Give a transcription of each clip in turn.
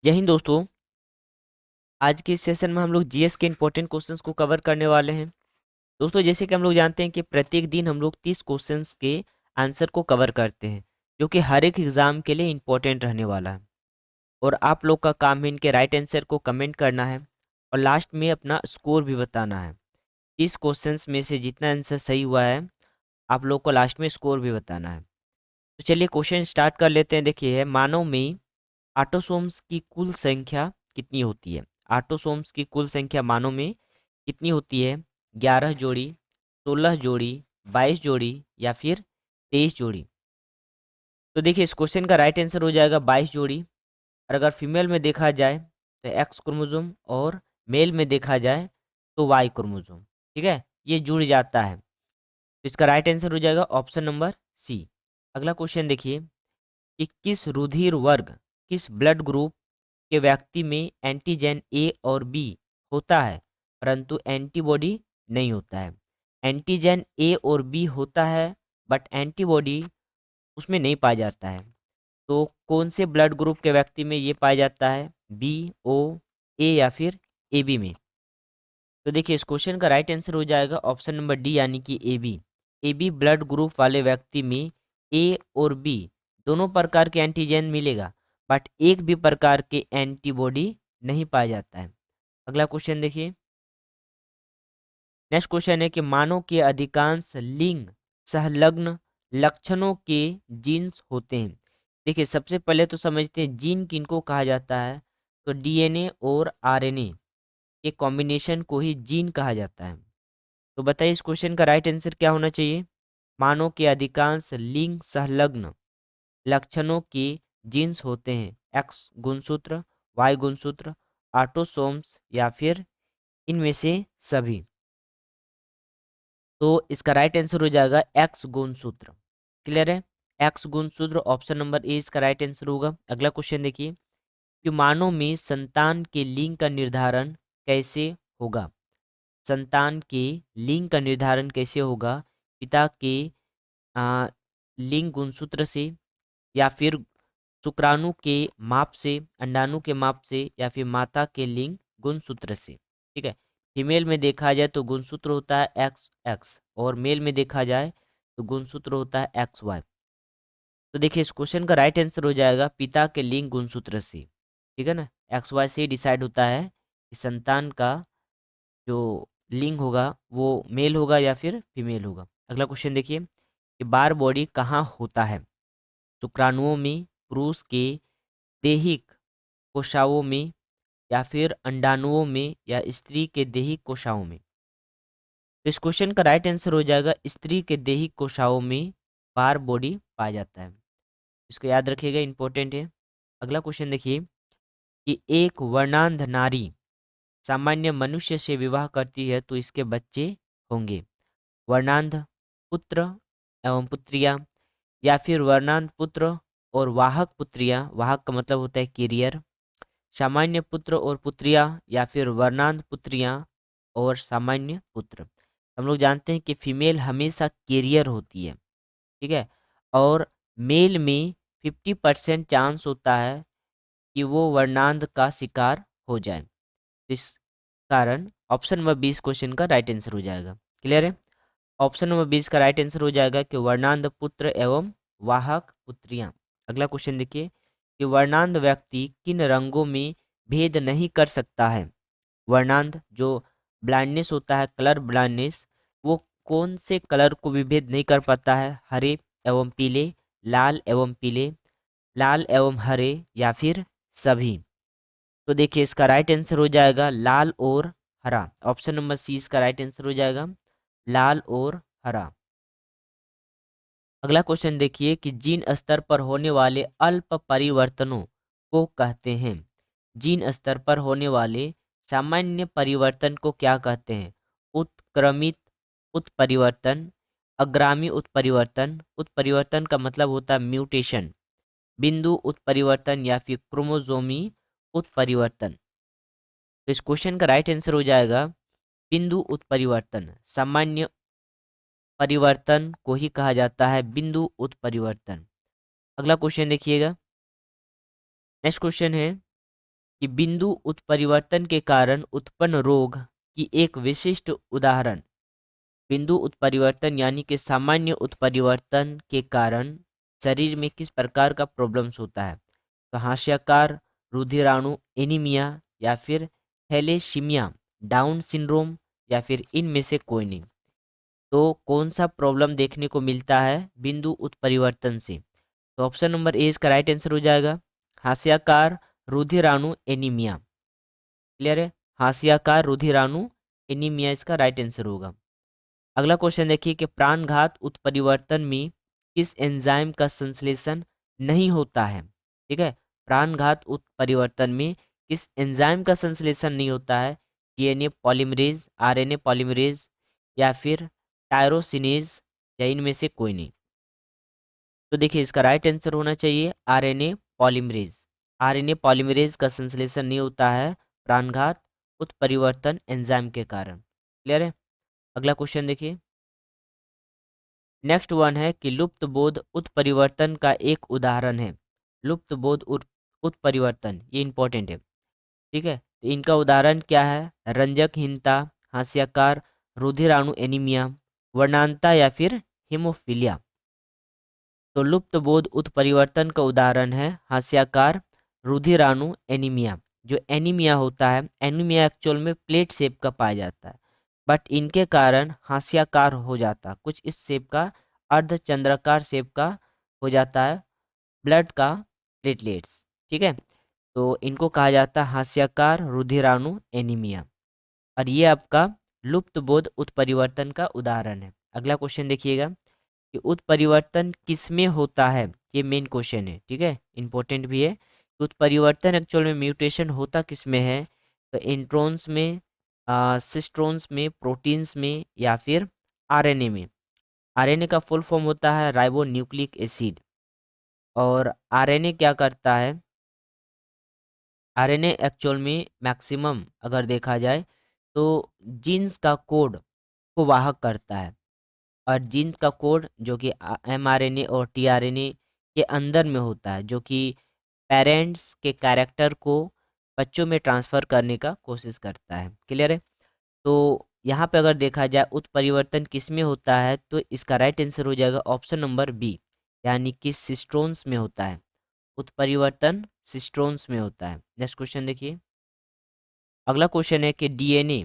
जय हिंद दोस्तों। आज के इस सेशन में हम लोग जीएस के इंपॉर्टेंट क्वेश्चंस को कवर करने वाले हैं। दोस्तों, जैसे कि हम लोग जानते हैं कि प्रत्येक दिन हम लोग 30 क्वेश्चंस के आंसर को कवर करते हैं, जो कि हर एक एग्जाम के लिए इंपॉर्टेंट रहने वाला है। और आप लोग का काम है इनके राइट आंसर को कमेंट करना है और लास्ट में अपना स्कोर भी बताना है। 30 क्वेश्चंस में से जितना आंसर सही हुआ है, आप लोग को लास्ट में स्कोर भी बताना है। तो चलिए क्वेश्चन स्टार्ट कर लेते हैं। देखिए, मानव में ऑटोसोम्स की कुल संख्या कितनी होती है? ऑटोसोम्स की कुल संख्या मानव में कितनी होती है? 11 जोड़ी, 16 जोड़ी, 22 जोड़ी या फिर 23 जोड़ी? तो देखिए, इस क्वेश्चन का राइट आंसर हो जाएगा 22 जोड़ी। और अगर फीमेल में देखा जाए तो एक्स क्रोमोसोम, और मेल में देखा जाए तो वाई क्रोमोसोम। ठीक है, ये जुड़ जाता है। तो इसका राइट आंसर हो जाएगा ऑप्शन नंबर सी। अगला क्वेश्चन देखिए कि किस रुधिर वर्ग, किस ब्लड ग्रुप के व्यक्ति में एंटीजन ए और बी होता है परंतु एंटीबॉडी नहीं होता है? एंटीजन ए और बी होता है बट एंटीबॉडी उसमें नहीं पाया जाता है। तो कौन से ब्लड ग्रुप के व्यक्ति में ये पाया जाता है? बी, ओ, ए या फिर ए बी में? तो देखिए, इस क्वेश्चन का राइट आंसर हो जाएगा ऑप्शन नंबर डी, यानी कि A B. A B blood group वाले व्यक्ति में ए और बी दोनों प्रकार के एंटीजन मिलेगा, बट एक भी प्रकार के एंटीबॉडी नहीं पाया जाता है। अगला क्वेश्चन देखिए। नेक्स्ट क्वेश्चन है कि मानव के अधिकांश लिंग संलग्न लक्षणों के जीन्स होते हैं। देखिए, सबसे पहले तो समझते हैं जीन किनको कहा जाता है। तो डीएनए और आरएनए के कॉम्बिनेशन को ही जीन कहा जाता है। तो बताइए, इस क्वेश्चन का राइट आंसर क्या होना चाहिए? मानव के अधिकांश लिंग संलग्न लक्षणों के जीन्स होते हैं एक्स गुणसूत्र, वाई गुणसूत्र, ऑटोसोम्स या फिर इनमें से सभी। तो इसका राइट आंसर हो जाएगा एक्स गुणसूत्र। क्लियर है? एक्स गुणसूत्र, ऑप्शन नंबर ए इसका राइट आंसर होगा। अगला क्वेश्चन देखिए कि मानव में संतान के लिंग का निर्धारण कैसे होगा? संतान के लिंग का निर्धारण कैसे होगा? पिता के आ, लिंग गुणसूत्र से, या फिर शुक्राणु के माप से, अंडाणु के माप से, या फिर माता के लिंग गुणसूत्र से। ठीक है, फीमेल में देखा जाए तो गुणसूत्र होता है एक्स एक्स, और मेल में देखा जाए तो गुणसूत्र होता है एक्स वाई। तो देखिए, इस क्वेश्चन का राइट आंसर हो जाएगा पिता के लिंग गुणसूत्र से। ठीक है ना, एक्स वाई से डिसाइड होता है कि संतान का जो लिंग होगा वो मेल होगा या फिर फीमेल होगा। अगला क्वेश्चन देखिए कि बार बॉडी कहाँ होता है? शुक्राणुओं में, पुरुष के दैहिक कोशिकाओं में, या फिर अंडाणुओं में, या स्त्री के दैहिक कोशिकाओं में? तो इस क्वेश्चन का राइट आंसर हो जाएगा स्त्री के दैहिक कोशिकाओं में बार बॉडी पाया जाता है। इसको याद रखिएगा, इंपॉर्टेंट है। अगला क्वेश्चन देखिए कि एक वर्णांध नारी सामान्य मनुष्य से विवाह करती है तो इसके बच्चे होंगे वर्णांध पुत्र एवं पुत्रियां, या फिर वर्णांध पुत्र और वाहक पुत्रियां, वाहक का मतलब होता है कैरियर, सामान्य पुत्र और पुत्रियां, या फिर वर्णांध पुत्रियां और सामान्य पुत्र। हम लोग जानते हैं कि फीमेल हमेशा कैरियर होती है। ठीक है, और मेल में 50% चांस होता है कि वो वर्णांध का शिकार हो जाए। इस कारण ऑप्शन नंबर 20 क्वेश्चन का राइट आंसर हो जाएगा। क्लियर है? ऑप्शन नंबर 20 का राइट आंसर हो जाएगा कि वर्णांध पुत्र एवं वाहक पुत्रियां। अगला क्वेश्चन देखिए कि वर्णांध व्यक्ति किन रंगों में भेद नहीं कर सकता है? वर्णांध जो ब्लाइंडनेस होता है, कलर ब्लाइंडनेस, वो कौन से कलर को भी भेद नहीं कर पाता है? हरे एवं पीले, लाल एवं पीले, लाल एवं हरे, या फिर सभी? तो देखिए, इसका राइट आंसर हो जाएगा लाल और हरा। ऑप्शन नंबर सी इसका राइट आंसर हो जाएगा, लाल और हरा। अगला क्वेश्चन देखिए कि जीन स्तर पर होने वाले अल्प परिवर्तनों को कहते हैं। जीन स्तर पर होने वाले सामान्य परिवर्तन को क्या कहते हैं? उत्क्रमित उत्परिवर्तन, अग्रामी उत्परिवर्तन, उत्परिवर्तन का मतलब होता है म्यूटेशन, बिंदु उत्परिवर्तन, या फिर क्रोमोजोमी उत्परिवर्तन? तो इस क्वेश्चन का राइट आंसर हो जाएगा बिंदु उत्परिवर्तन। सामान्य परिवर्तन को ही कहा जाता है बिंदु उत्परिवर्तन। अगला क्वेश्चन देखिएगा। नेक्स्ट क्वेश्चन है कि बिंदु उत्परिवर्तन के कारण उत्पन्न रोग की एक विशिष्ट उदाहरण। बिंदु उत्परिवर्तन यानी कि सामान्य उत्परिवर्तन के कारण शरीर में किस प्रकार का प्रॉब्लम्स होता है? तो हास्याकार, रुधिराणु एनीमिया, या फिर थैलेसीमिया, डाउन सिंड्रोम, या फिर इनमें से कोई नहीं। तो कौन सा प्रॉब्लम देखने को मिलता है बिंदु उत्परिवर्तन से? तो ऑप्शन नंबर ए इसका राइट आंसर हो जाएगा, हास्याकार रुधिराणु एनीमिया। क्लियर है? हास्याकार रुधिराणु एनीमिया इसका राइट आंसर होगा। अगला क्वेश्चन देखिए कि प्राणघात उत्परिवर्तन में किस एंजाइम का संश्लेषण नहीं होता है? ठीक है, प्राणघात उत्परिवर्तन में किस एंजाइम का संश्लेषण नहीं होता है? डीएनए पॉलीमरेज, आरएनए पॉलीमरेज, या फिर टायरोसिनेज, या इनमें से कोई नहीं। तो देखिए इसका राइट आंसर होना चाहिए आरएनए पॉलीमरेज। आरएनए पॉलीमरेज का संश्लेषण नहीं होता है प्राणघात उत्परिवर्तन एंजाइम के कारण। क्लियर है? अगला क्वेश्चन देखिए, नेक्स्ट वन है कि लुप्त बोध उत्परिवर्तन का एक उदाहरण है। लुप्त बोध उत्परिवर्तन, ये इंपॉर्टेंट है। ठीक है, तो इनका उदाहरण क्या है? रंजकहीनता, हास्याकार रुधिराणु एनीमिया, वर्णांता, या फिर हीमोफीलिया। तो लुप्त बोध उत्परिवर्तन का उदाहरण है हास्याकार रुधिराणु एनीमिया। जो एनीमिया होता है, एनीमिया एक्चुअल में प्लेट शेप का पाया जाता है, बट इनके कारण हास्याकार हो जाता है, कुछ इस शेप का, अर्धचंद्राकार शेप का हो जाता है ब्लड का प्लेटलेट्स। ठीक है, तो इनको कहा जाता है हास्याकार रुधिराणु एनीमिया, और ये आपका लुप्त बोध उत्परिवर्तन का उदाहरण है। अगला क्वेश्चन देखिएगा कि उत्परिवर्तन किसमें होता है? ये मेन क्वेश्चन है। ठीक है, इंपॉर्टेंट भी है। उत्परिवर्तन एक्चुअल में म्यूटेशन होता किसमें है? तो इंट्रॉन्स में, सिस्ट्रॉन्स में, प्रोटीन्स में, या फिर आरएनए में। आरएनए का फुल फॉर्म होता है राइबो न्यूक्लिक एसिड। और आरएनए क्या करता है? आरएनए एक्चुअल में मैक्सिमम अगर देखा जाए तो जीन्स का कोड को वाहक करता है, और जीन्स का कोड जो कि एमआरएनए और टीआरएनए के अंदर में होता है, जो कि पेरेंट्स के कैरेक्टर को बच्चों में ट्रांसफ़र करने का कोशिश करता है। क्लियर है? तो यहाँ पे अगर देखा जाए उत्परिवर्तन किस में होता है, तो इसका राइट आंसर हो जाएगा ऑप्शन नंबर बी, यानी कि सिस्ट्रोन्स में होता है। उत्परिवर्तन सिस्ट्रोन्स में होता है। नेक्स्ट क्वेश्चन देखिए, अगला क्वेश्चन है कि डीएनए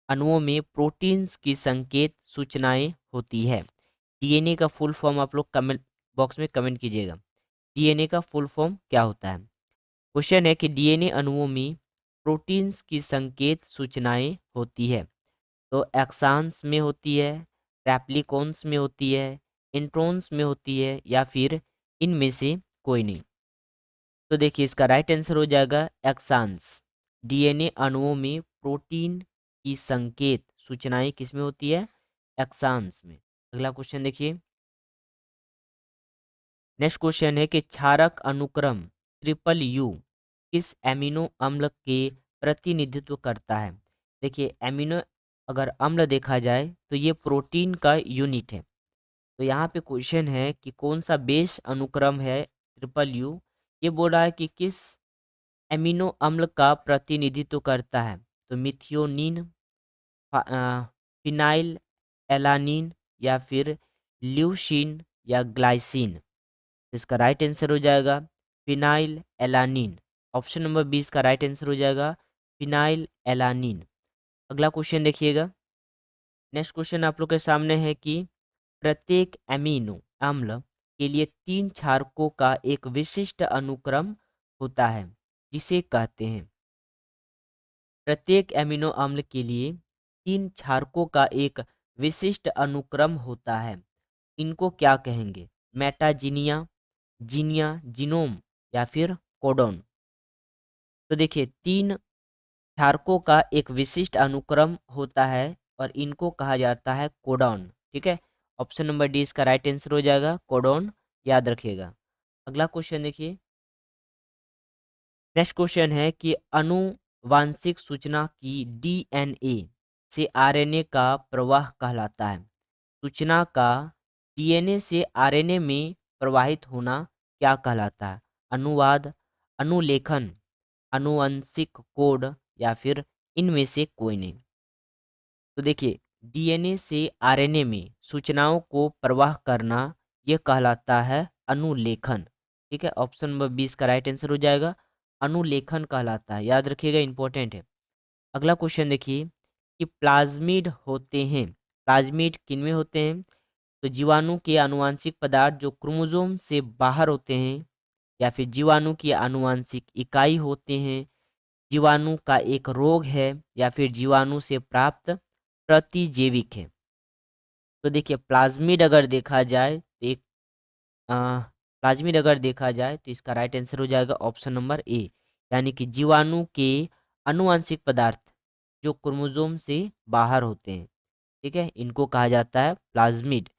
अणुओं में प्रोटीन्स की संकेत सूचनाएं होती है। डीएनए का फुल फॉर्म आप लोग कमेंट बॉक्स में कमेंट कीजिएगा, डीएनए का फुल फॉर्म क्या होता है? क्वेश्चन है कि डीएनए अणुओं में प्रोटीन्स की संकेत सूचनाएं होती है। तो एक्सान्स में होती है, रेप्लिकॉन्स में होती है, इंट्रॉन्स में होती है, या फिर इनमें से कोई नहीं। तो देखिए इसका राइट आंसर हो जाएगा एक्सान्स। डीएनए अणुओं में प्रोटीन की संकेत सूचनाएं किसमें होती है? एक्सान्स में। अगला क्वेश्चन देखिए, नेक्स्ट क्वेश्चन है कि क्षारक अनुक्रम ट्रिपल यू किस एमिनो अम्ल के प्रतिनिधित्व करता है? देखिए एमिनो अगर अम्ल देखा जाए तो ये प्रोटीन का यूनिट है। तो यहाँ पे क्वेश्चन है कि कौन सा बेस अनुक्रम है ट्रिपल यू, ये बोल रहा है कि किस एमिनो अम्ल का प्रतिनिधित्व करता है। तो मिथियोनिन, फिनाइल एलानिन, या फिर ल्यूसीन, या ग्लाइसिन। तो इसका राइट आंसर हो जाएगा फिनाइल एलानिन। ऑप्शन नंबर 20 का राइट आंसर हो जाएगा फिनाइल एलानिन। अगला क्वेश्चन देखिएगा, नेक्स्ट क्वेश्चन आप लोग के सामने है कि प्रत्येक एमिनो अम्ल के लिए 3 क्षारकों का एक विशिष्ट अनुक्रम होता है, जिसे कहते हैं। प्रत्येक एमिनो अम्ल के लिए 3 क्षारकों का एक विशिष्ट अनुक्रम होता है, इनको क्या कहेंगे? मेटाजिनिया, जीनिया, जीनोम, या फिर कोडोन। तो देखिए 3 क्षारकों का एक विशिष्ट अनुक्रम होता है और इनको कहा जाता है कोडॉन। ठीक है, ऑप्शन नंबर डी इसका राइट आंसर हो जाएगा कोडॉन, याद रखिएगा। अगला क्वेश्चन देखिए, नेक्स्ट क्वेश्चन है कि आनुवांशिक सूचना की डीएनए से आरएनए का प्रवाह कहलाता है। सूचना का डीएनए से आरएनए में प्रवाहित होना क्या कहलाता है? अनुवाद, अनुलेखन, आनुवंशिक कोड या फिर इनमें से कोई नहीं। तो देखिए, डीएनए से आरएनए में सूचनाओं को प्रवाह करना यह कहलाता है अनुलेखन। ठीक है, ऑप्शन नंबर 20 का राइट आंसर हो जाएगा, अनुलेखन कहलाता है, याद रखिएगा, इंपॉर्टेंट है। अगला क्वेश्चन देखिए कि प्लाज्मिड होते हैं, प्लाज्मिड किनमें होते हैं? तो जीवाणु के आनुवांशिक पदार्थ जो क्रोमोसोम से बाहर होते हैं, या फिर जीवाणु की आनुवांशिक इकाई होते हैं, जीवाणु का एक रोग है, या फिर जीवाणु से प्राप्त प्रतिजैविक है। तो देखिए, प्लाज्मिड अगर देखा जाए तो एक प्लाज्मिड अगर देखा जाए तो इसका राइट आंसर हो जाएगा ऑप्शन नंबर ए, यानी कि जीवाणु के आनुवांशिक पदार्थ जो क्रोमोसोम से बाहर होते हैं। ठीक है, इनको कहा जाता है प्लाज्मिड।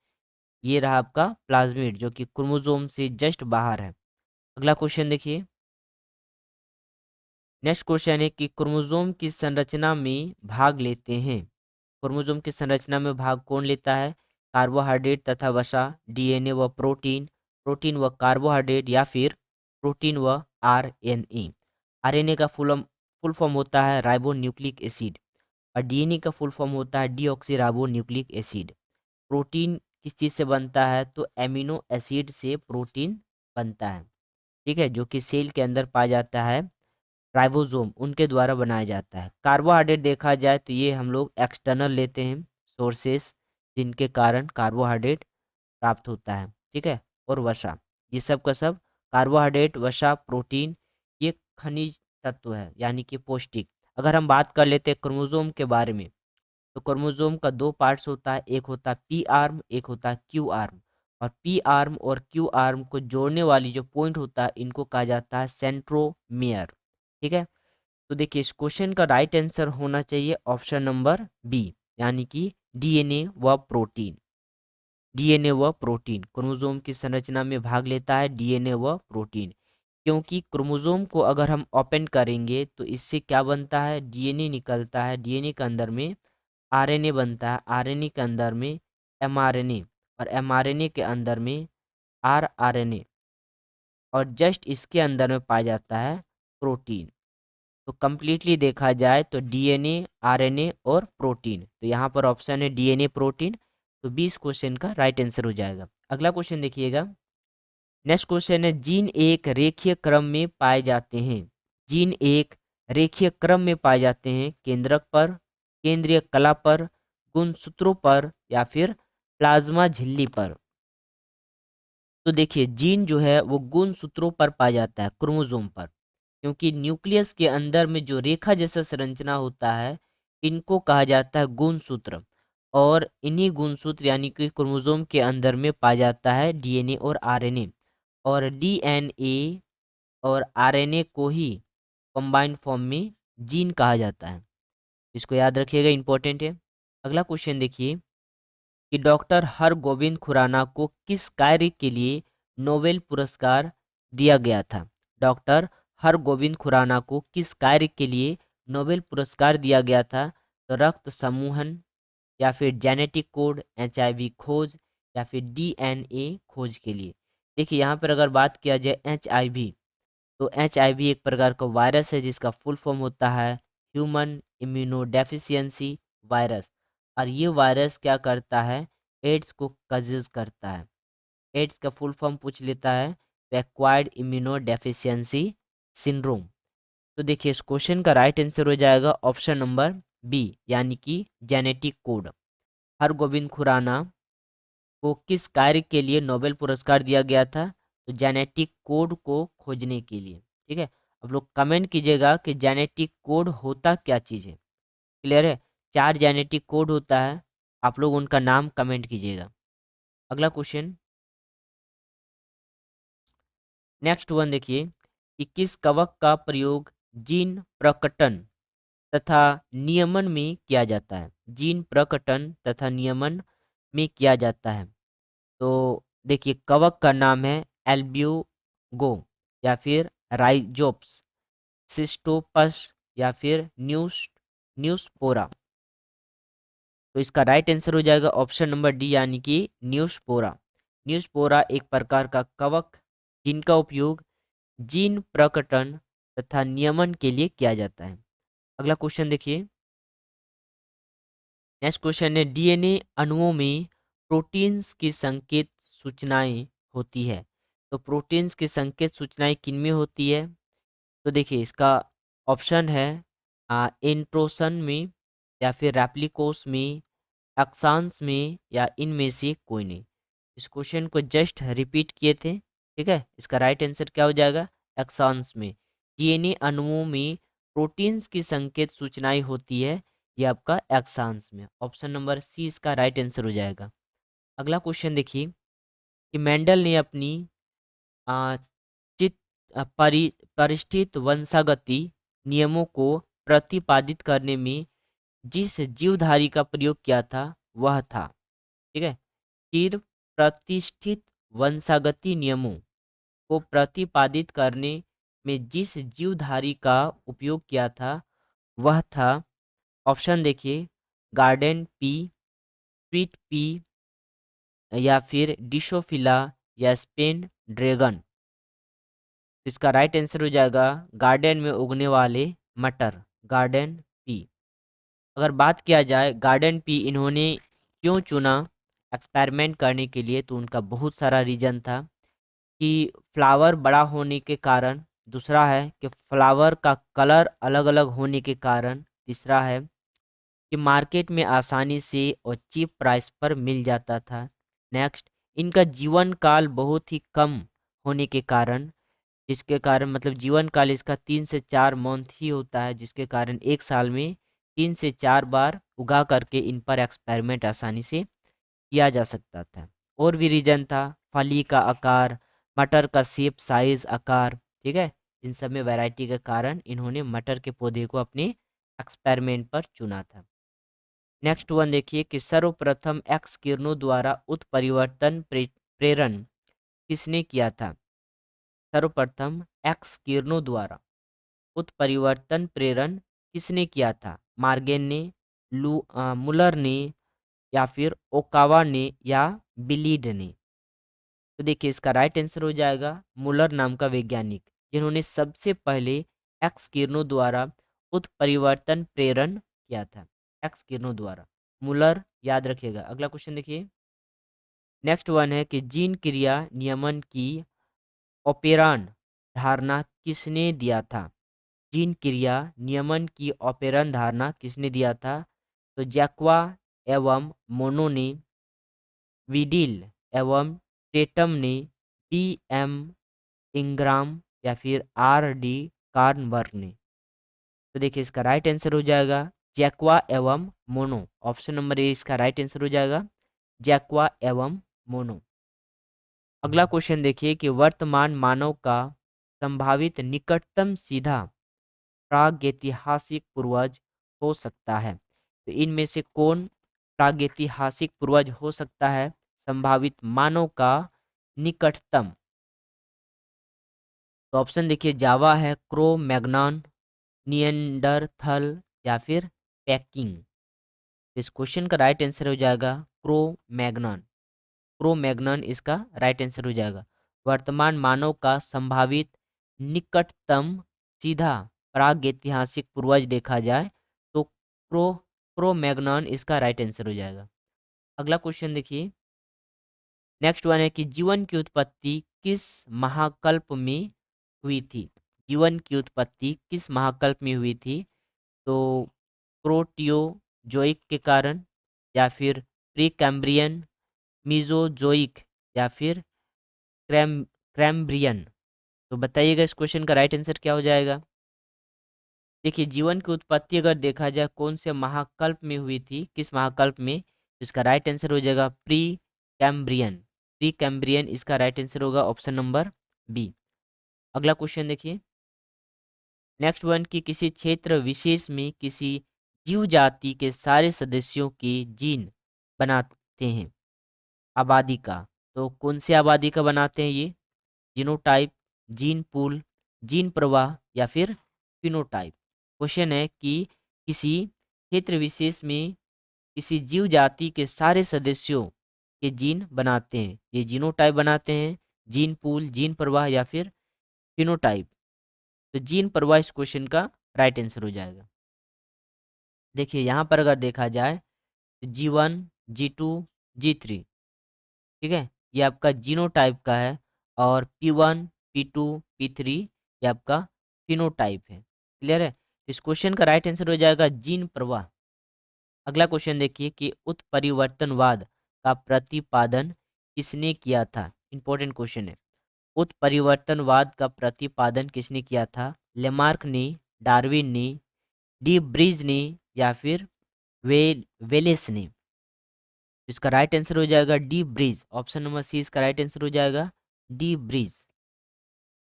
ये रहा आपका प्लाज्मिड जो कि क्रोमोसोम से जस्ट बाहर है। अगला क्वेश्चन देखिए, नेक्स्ट क्वेश्चन है कि क्रोमोसोम की संरचना में भाग लेते हैं। क्रोमोसोम की संरचना में भाग कौन लेता है? कार्बोहाइड्रेट तथा वसा, डीएनए व प्रोटीन, प्रोटीन व कार्बोहाइड्रेट, या फिर प्रोटीन व आरएनए। आरएनए का फुल फॉर्म होता है राइबो न्यूक्लिक एसिड, और डीएनए का फुल फॉर्म होता है deoxy ribo nucleic acid. Protein किस चीज़ से बनता है? तो एमिनो एसिड से प्रोटीन बनता है। ठीक है, जो कि सेल के अंदर पाया जाता है, राइबोसोम उनके द्वारा बनाया जाता है। कार्बोहाइड्रेट देखा जाए तो ये हम लोग एक्सटर्नल लेते हैं सोर्सेस, जिनके कारण कार्बोहाइड्रेट प्राप्त होता है। ठीक है, और वसा, ये सब का सब कार्बोहाइड्रेट, वसा, प्रोटीन, ये खनिज तत्व है, यानी कि पौष्टिक। अगर हम बात कर लेते हैं क्रोमोसोम के बारे में, तो क्रोमोसोम का दो पार्ट्स होता है, एक होता है पी आर्म, एक होता है क्यू आर्म। और पी आर्म और क्यू आर्म को जोड़ने वाली जो पॉइंट होता है, इनको कहा जाता है सेंट्रोमियर। ठीक है, तो देखिए, इस क्वेश्चन का राइट आंसर होना चाहिए ऑप्शन नंबर बी, यानी कि डीएनए व प्रोटीन। डीएनए व प्रोटीन क्रोमोसोम की संरचना में भाग लेता है, डीएनए व प्रोटीन। क्योंकि क्रोमोसोम को अगर हम ओपन करेंगे तो इससे क्या बनता है? डीएनए निकलता है, डीएनए के अंदर में आरएनए बनता है, आरएनए के अंदर में एमआरएनए, और एमआरएनए के अंदर में आरआरएनए, और जस्ट इसके अंदर में पाया जाता है प्रोटीन। तो कंप्लीटली देखा जाए तो डीएनए, आरएनए और प्रोटीन, तो यहाँ पर ऑप्शन है डीएनए प्रोटीन। तो 20 क्वेश्चन का राइट आंसर हो जाएगा। अगला क्वेश्चन देखिएगा, नेक्स्ट क्वेश्चन है जीन एक रेखीय क्रम में पाए जाते हैं। जीन एक रेखीय क्रम में पाए जाते हैं केंद्रक पर, केंद्रीय कला पर, गुणसूत्रों पर, या फिर प्लाज्मा झिल्ली पर। तो देखिए, जीन जो है वो गुणसूत्रों पर पाया जाता है, क्रोमोसोम पर, क्योंकि न्यूक्लियस के अंदर में जो रेखा जैसा संरचना होता है, इनको कहा जाता है गुणसूत्र। और इन्हीं गुणसूत्र यानी कि क्रोमोसोम के अंदर में पाया जाता है डीएनए और आरएनए। और डीएनए और आरएनए को ही कंबाइंड फॉर्म में जीन कहा जाता है। इसको याद रखिएगा, इंपॉर्टेंट है। अगला क्वेश्चन देखिए कि डॉक्टर हरगोविंद खुराना को किस कार्य के लिए नोबेल पुरस्कार दिया गया था? डॉक्टर हरगोविंद खुराना को किस कार्य के लिए नोबेल पुरस्कार दिया गया था? तो रक्त समूहन, या फिर जेनेटिक कोड, एचआईवी खोज, या फिर डीएनए खोज के लिए। देखिए, यहाँ पर अगर बात किया जाए एचआईवी, तो एचआईवी एक प्रकार का वायरस है जिसका फुल फॉर्म होता है ह्यूमन इम्यूनोडेफिशिएंसी वायरस। और ये वायरस क्या करता है? एड्स को कजेज करता है। एड्स का फुल फॉर्म पूछ लेता है तो एक्वायर्ड इम्यूनोडेफिशिएंसी सिंड्रोम। तो देखिए, इस क्वेश्चन का राइट आंसर हो जाएगा ऑप्शन नंबर बी, यानी कि जेनेटिक कोड। हरगोविंद खुराना को किस कार्य के लिए नोबेल पुरस्कार दिया गया था? तो जेनेटिक कोड को खोजने के लिए। ठीक है, आप लोग कमेंट कीजिएगा कि जेनेटिक कोड होता क्या चीज़ है। क्लियर है? 4 जेनेटिक कोड होता है, आप लोग उनका नाम कमेंट कीजिएगा। अगला क्वेश्चन, नेक्स्ट वन देखिए कि किस कवक का प्रयोग जीन प्रकटन तथा नियमन में किया जाता है? जीन प्रकटन तथा नियमन में किया जाता है। तो देखिए, कवक का नाम है एल्ब्यूगो, या फिर राइजोप्स, सिस्टोपस, या फिर न्यूस्पोरा। तो इसका राइट आंसर हो जाएगा ऑप्शन नंबर डी, यानी कि न्यूस्पोरा। न्यूस्पोरा एक प्रकार का कवक जिनका उपयोग जीन प्रकटन तथा नियमन के लिए किया जाता है। अगला क्वेश्चन देखिए। नेक्स्ट क्वेश्चन है, डीएनए अणुओं में प्रोटीन्स की संकेत सूचनाएं होती है। तो प्रोटीन्स की संकेत सूचनाएं किन में होती है? तो देखिए इसका ऑप्शन है इंट्रोसन में, या फिर रेप्लिकोस में, अक्षांश में, या इनमें से कोई नहीं। इस क्वेश्चन को जस्ट रिपीट किए थे, ठीक है। इसका राइट आंसर क्या हो जाएगा? अक्षांश में। डीएनए अणुओं में प्रोटीन्स की संकेत सूचनाएं होती है, ये आपका अक्षांश में। ऑप्शन नंबर सी इसका राइट आंसर हो जाएगा। अगला क्वेश्चन देखिए कि मेंडल ने अपनी आ, चित परिष्ठित वंशागति नियमों को प्रतिपादित करने में जिस जीवधारी का प्रयोग किया था वह था, ठीक है। चिर प्रतिष्ठित वंशागति नियमों को प्रतिपादित करने में जिस जीवधारी का उपयोग किया था वह था, ऑप्शन देखिए, गार्डन पी, स्वीट पी, या फिर डिशोफिला, या स्पेन ड्रैगन। इसका राइट आंसर हो जाएगा गार्डन में उगने वाले मटर, गार्डन पी। अगर बात किया जाए गार्डन पी इन्होंने क्यों चुना एक्सपेरिमेंट करने के लिए, तो उनका बहुत सारा रीजन था कि फ्लावर बड़ा होने के कारण, दूसरा है कि फ्लावर का कलर अलग अलग होने के कारण, तीसरा है कि मार्केट में आसानी से और चीप प्राइस पर मिल जाता था। नेक्स्ट, इनका जीवन काल बहुत ही कम होने के कारण, जिसके कारण मतलब जीवन काल इसका 3 से 4 मंथ ही होता है, जिसके कारण एक साल में 3 से 4 बार उगा करके इन पर एक्सपेरिमेंट आसानी से किया जा सकता था। और भी रीजन था, फली का आकार, मटर का शेप, साइज, आकार, ठीक है। इन सब में वैरायटी के कारण इन्होंने मटर के पौधे को अपने एक्सपेरिमेंट पर चुना था। नेक्स्ट वन देखिए कि सर्वप्रथम एक्स किरणों द्वारा उत्परिवर्तन प्रेरण किसने किया था? सर्वप्रथम एक्स किरणों द्वारा उत्परिवर्तन प्रेरण किसने किया था? मार्गेन ने, मुलर ने, या फिर ओकावा ने, या बिलीड ने? तो देखिए इसका राइट आंसर हो जाएगा मुलर नाम का वैज्ञानिक, जिन्होंने सबसे पहले एक्स किरणों द्वारा उत्परिवर्तन प्रेरण किया था। एक्स किरणों द्वारा मुलर, याद रखिएगा। अगला क्वेश्चन देखिए। नेक्स्ट वन है कि जीन क्रिया नियमन की ऑपेरान धारणा किसने दिया था? जीन क्रिया नियमन की ऑपेरन धारणा किसने दिया था? तो जैक्वा एवं मोनो ने, विडिल एवं टेटम ने, पी एम इंग्राम, या फिर आर डी कार्नबर्ग ने? तो देखिए इसका राइट आंसर हो जाएगा जैक्वा एवं मोनो। ऑप्शन नंबर ए इसका राइट आंसर हो जाएगा, जैक्वा एवं मोनो। अगला क्वेश्चन देखिए कि वर्तमान मानव का संभावित निकटतम सीधा प्रागैतिहासिक पूर्वज हो सकता है? तो इनमें से कौन प्रागैतिहासिक पूर्वज हो सकता है संभावित मानव का निकटतम? तो ऑप्शन देखिए, जावा है, क्रो मैग्नान, नियंडरथल, या फिर पैकिंग। इस क्वेश्चन का राइट आंसर हो जाएगा क्रो मैग्नान। क्रो मैग्नान इसका राइट आंसर हो जाएगा। वर्तमान मानव का संभावित निकटतम सीधा प्रागैतिहासिक पूर्वज देखा जाए तो क्रो मैग्नान इसका राइट आंसर हो जाएगा। अगला क्वेश्चन देखिए। नेक्स्ट वन है कि जीवन की उत्पत्ति किस महाकल्प में हुई थी? जीवन की उत्पत्ति किस महाकल्प में हुई थी? तो प्रोटियोजोइक के कारण, या फिर प्री कैम्ब्रियन, मीजोजोइक, या फिर क्रैम्ब्रियन? तो बताइएगा इस क्वेश्चन का राइट आंसर क्या हो जाएगा। देखिए जीवन की उत्पत्ति अगर देखा जाए कौन से महाकल्प में हुई थी, किस महाकल्प में, तो इसका राइट आंसर हो जाएगा प्री कैम्ब्रियन। प्री कैम्ब्रियन इसका राइट आंसर होगा, ऑप्शन नंबर बी। अगला क्वेश्चन देखिए। नेक्स्ट वन की किसी क्षेत्र विशेष में किसी जीव जाति के सारे सदस्यों के जीन बनाते हैं आबादी का। तो कौन सी आबादी का बनाते हैं ये? जीनोटाइप, जीन पूल, जीन प्रवाह, या फिर फिनोटाइप? क्वेश्चन है कि किसी क्षेत्र विशेष में किसी जीव जाति के सारे सदस्यों के जीन बनाते हैं, ये जीनोटाइप बनाते हैं, जीन पूल, जीन प्रवाह, या फिर फिनोटाइप? तो जीन प्रवाह इस क्वेश्चन का राइट आंसर हो जाएगा। देखिए यहाँ पर अगर देखा जाए तो G1, G2, G3, ठीक है, ये आपका जीनोटाइप का है, और P1, P2, P3 ये आपका फिनोटाइप है। क्लियर है? इस क्वेश्चन का राइट आंसर हो जाएगा जीन प्रवाह। अगला क्वेश्चन देखिए कि उत्परिवर्तनवाद का प्रतिपादन किसने किया था। इंपॉर्टेंट क्वेश्चन है। उत्परिवर्तनवाद का प्रतिपादन किसने किया था? लेमार्क ने, डार्विन ने, डी ब्रीज ने, या फिर वेलेस ने। इसका राइट आंसर हो जाएगा डी ब्रीज। ऑप्शन नंबर सी इसका राइट आंसर हो जाएगा, डी ब्रीज।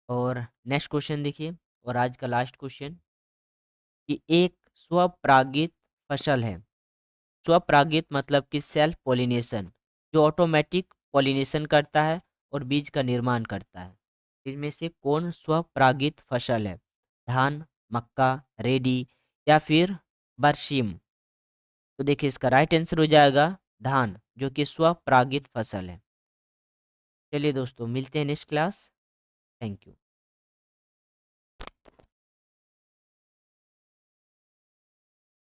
और नेक्स्ट क्वेश्चन देखिए, और आज का लास्ट क्वेश्चन, कि एक स्वपरागित फसल है। स्वपरागित मतलब कि सेल्फ पॉलिनेशन, जो ऑटोमेटिक पॉलिनेशन करता है और बीज का निर्माण करता है। इसमें से कौन स्वपरागित फसल है? धान, मक्का, रेडी, या फिर बरसीम। तो देखिए इसका राइट आंसर हो जाएगा धान, जो कि स्वपरागित फसल है। चलिए दोस्तों, मिलते हैं नेक्स्ट क्लास। Thank you.